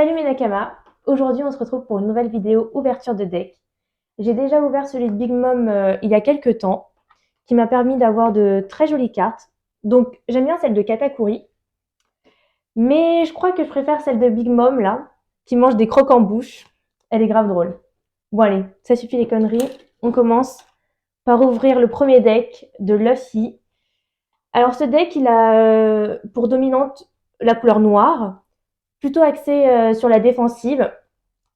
Salut mes Nakama, aujourd'hui on se retrouve pour une nouvelle vidéo ouverture de deck. J'ai déjà ouvert celui de Big Mom il y a quelques temps, qui m'a permis d'avoir de très jolies cartes. Donc j'aime bien celle de Katakuri, mais je crois que je préfère celle de Big Mom là, qui mange des crocs en bouche. Elle est grave drôle. Bon allez, ça suffit les conneries, on commence par ouvrir le premier deck de Luffy. Alors ce deck il a pour dominante la couleur noire, plutôt axé sur la défensive,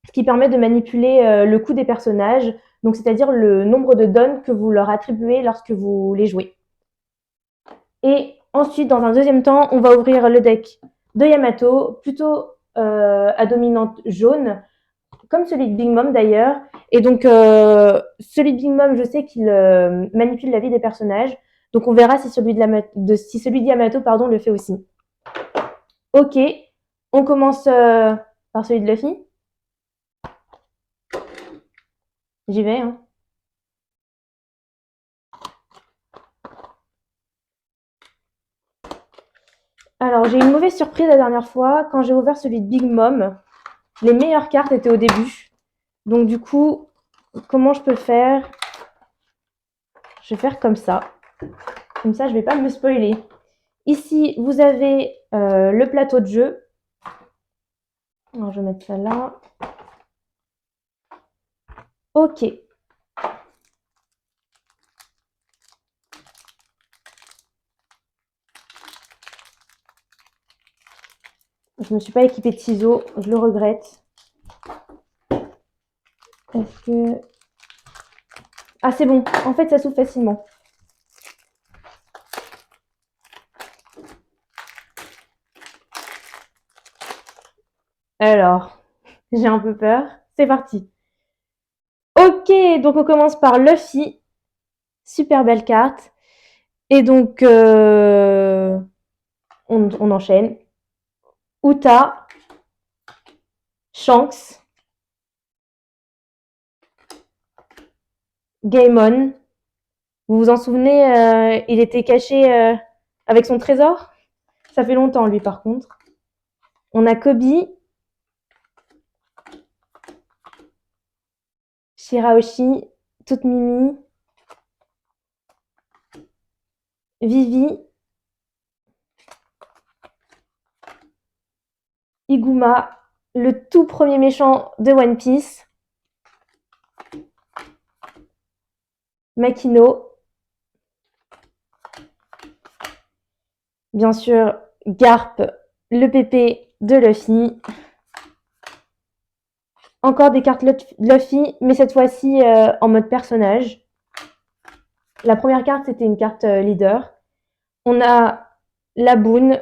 ce qui permet de manipuler le coût des personnages, donc c'est-à-dire le nombre de dons que vous leur attribuez lorsque vous les jouez. Et ensuite, dans un deuxième temps, on va ouvrir le deck de Yamato, plutôt à dominante jaune, comme celui de Big Mom d'ailleurs. Et donc, celui de Big Mom, je sais qu'il manipule la vie des personnages, donc on verra si celui de Yamato pardon, le fait aussi. Ok, on commence par celui de Luffy. J'y vais, hein. Alors, j'ai eu une mauvaise surprise la dernière fois. Quand j'ai ouvert celui de Big Mom, les meilleures cartes étaient au début. Donc, du coup, comment je peux faire? Je vais faire comme ça. Comme ça, je ne vais pas me spoiler. Ici, vous avez le plateau de jeu. Alors, je vais mettre ça là. Ok. Je ne me suis pas équipée de ciseaux. Je le regrette. Est-ce que... Ah, c'est bon. En fait, ça s'ouvre facilement. Alors, j'ai un peu peur. C'est parti. Ok, donc on commence par Luffy. Super belle carte. Et donc, on enchaîne. Uta, Shanks, Gaemon. Vous vous en souvenez, il était caché avec son trésor. Ça fait longtemps, lui, par contre. On a Kobe, Shirahoshi, Toute Mimi, Vivi, Iguma, le tout premier méchant de One Piece, Makino, bien sûr, Garp, le pépé de Luffy. Encore des cartes Luffy, mais cette fois-ci en mode personnage. La première carte, c'était une carte leader. On a la Boone,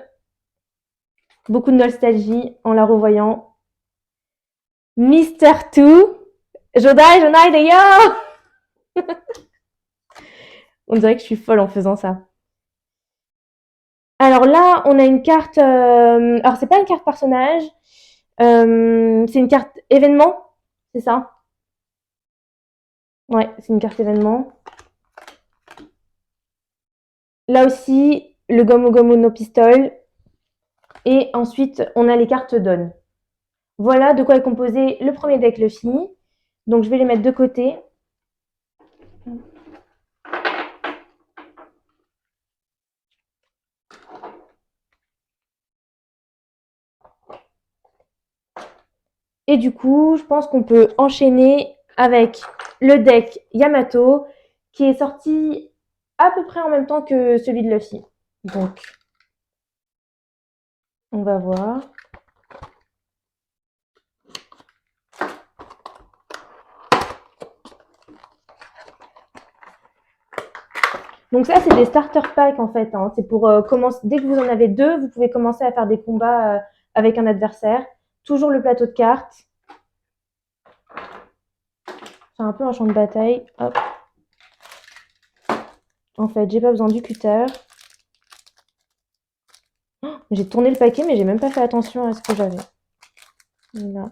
beaucoup de nostalgie en la revoyant. Mister Two, Jodai, d'ailleurs. On dirait que je suis folle en faisant ça. Alors là, on a une carte. Alors, c'est pas une carte personnage. C'est une carte événement. C'est ça? Ouais, c'est une carte événement. Là aussi, le Gomu Gomu no Pistol. Et ensuite, on a les cartes Dawn. Voilà de quoi est composé le premier deck Luffy. Donc, je vais les mettre de côté. Et du coup, je pense qu'on peut enchaîner avec le deck Yamato, qui est sorti à peu près en même temps que celui de Luffy. Donc, on va voir. Donc ça, c'est des starter packs en fait, hein. C'est pour commencer. Dès que vous en avez deux, vous pouvez commencer à faire des combats avec un adversaire. Toujours le plateau de cartes. C'est un peu un champ de bataille. Hop. En fait, j'ai pas besoin du cutter. Oh, j'ai tourné le paquet, mais j'ai même pas fait attention à ce que j'avais. Là.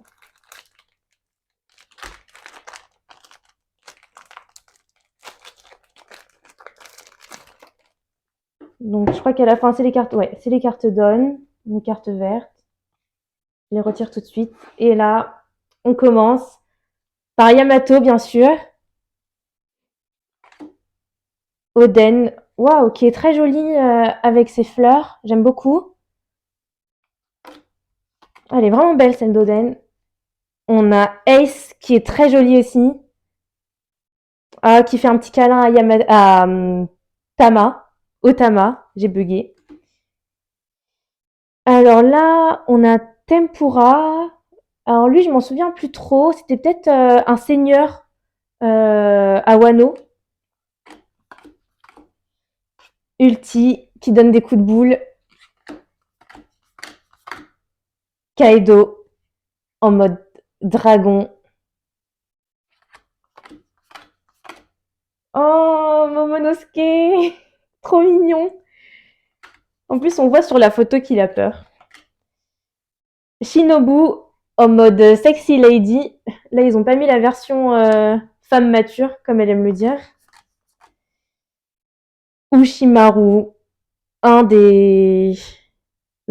Donc je crois qu'à la fin, c'est les cartes. Ouais, c'est les cartes Dawn, les cartes vertes. Je les retire tout de suite. Et là, on commence par Yamato, bien sûr. Oden, waouh, qui est très jolie avec ses fleurs. J'aime beaucoup. Elle est vraiment belle, celle d'Oden. On a Ace, qui est très jolie aussi. Qui fait un petit câlin à Tama. Otama, j'ai bugué. Alors là, on a Tempura. Alors lui, je m'en souviens plus trop. C'était peut-être un seigneur à Wano. Ulti, qui donne des coups de boule. Kaido, en mode dragon. Oh, Momonosuke, trop mignon. En plus, on voit sur la photo qu'il a peur. Shinobu, en mode sexy lady. Là, ils ont pas mis la version femme mature, comme elle aime le dire. Ushimaru, un des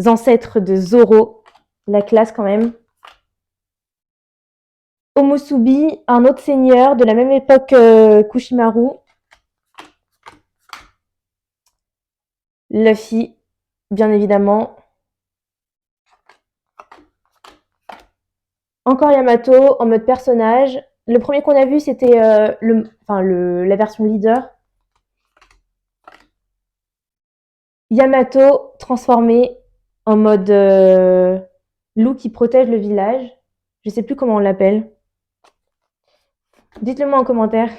ancêtres de Zoro. La classe quand même. Omusubi, un autre seigneur de la même époque qu'Ushimaru. Luffy, bien évidemment. Encore Yamato en mode personnage. Le premier qu'on a vu, c'était la version leader. Yamato transformé en mode loup qui protège le village. Je sais plus comment on l'appelle. Dites-le moi en commentaire.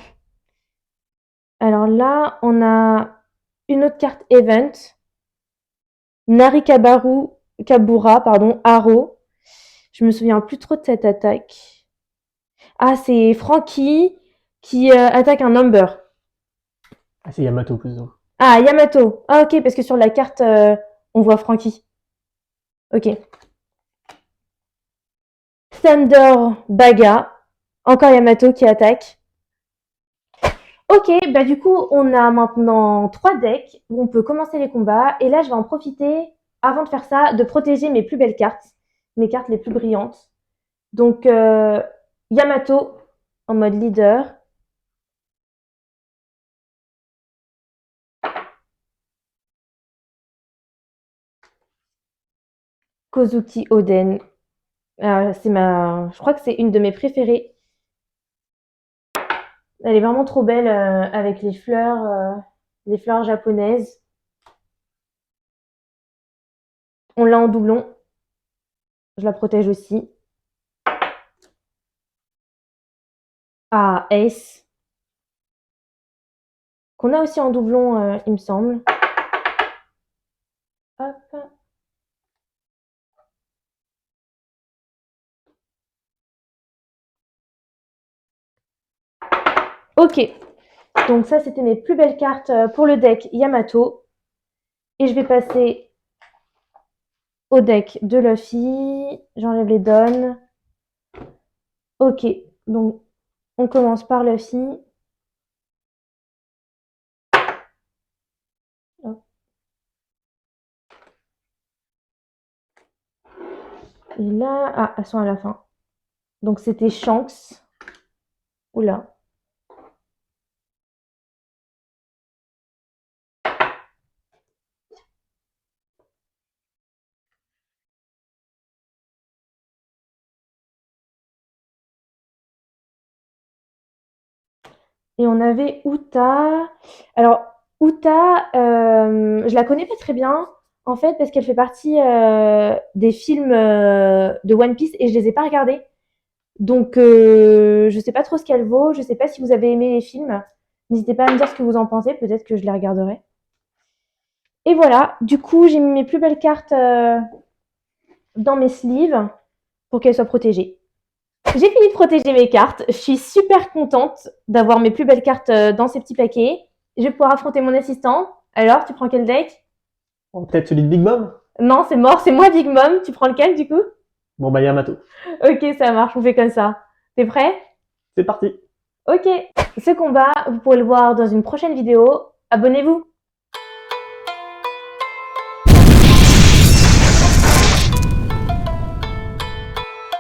Alors là, on a une autre carte event. Kabura, pardon, Haro. Je me souviens plus trop de cette attaque. Ah, c'est Franky qui attaque un number. Ah, c'est Yamato plutôt. Ah, Yamato. Ah, ok, parce que sur la carte, on voit Franky. Ok. Thunder Baga. Encore Yamato qui attaque. Ok, bah du coup, on a maintenant 3 decks où on peut commencer les combats. Et là, je vais en profiter, avant de faire ça, de protéger mes plus belles cartes. Mes cartes les plus brillantes. Donc, Yamato en mode leader. Kozuki Oden. Je crois que c'est une de mes préférées. Elle est vraiment trop belle avec les fleurs japonaises. On l'a en doublon. Je la protège aussi. Ah, Ace. Qu'on a aussi en doublon, il me semble. Hop. Ok. Donc ça, c'était mes plus belles cartes pour le deck Yamato. Et je vais passer au deck de Luffy. J'enlève les donnes. Ok. Donc, on commence par Luffy. Hop. Et là, ah, elles sont à la fin. Donc c'était Shanks. Oula. Et on avait Uta. Alors, Uta, je la connais pas très bien, en fait, parce qu'elle fait partie des films de One Piece et je les ai pas regardés. Donc, je sais pas trop ce qu'elle vaut. Je sais pas si vous avez aimé les films. N'hésitez pas à me dire ce que vous en pensez. Peut-être que je les regarderai. Et voilà. Du coup, j'ai mis mes plus belles cartes dans mes sleeves pour qu'elles soient protégées. J'ai fini de protéger mes cartes. Je suis super contente d'avoir mes plus belles cartes dans ces petits paquets. Je vais pouvoir affronter mon assistant. Alors, tu prends quel deck? Oh, peut-être celui de Big Mom? Non, c'est mort. C'est moi, Big Mom. Tu prends lequel, du coup? Bon, bah Yamato. Ok, ça marche. On fait comme ça. T'es prêt? C'est parti. Ok. Ce combat, vous pourrez le voir dans une prochaine vidéo. Abonnez-vous.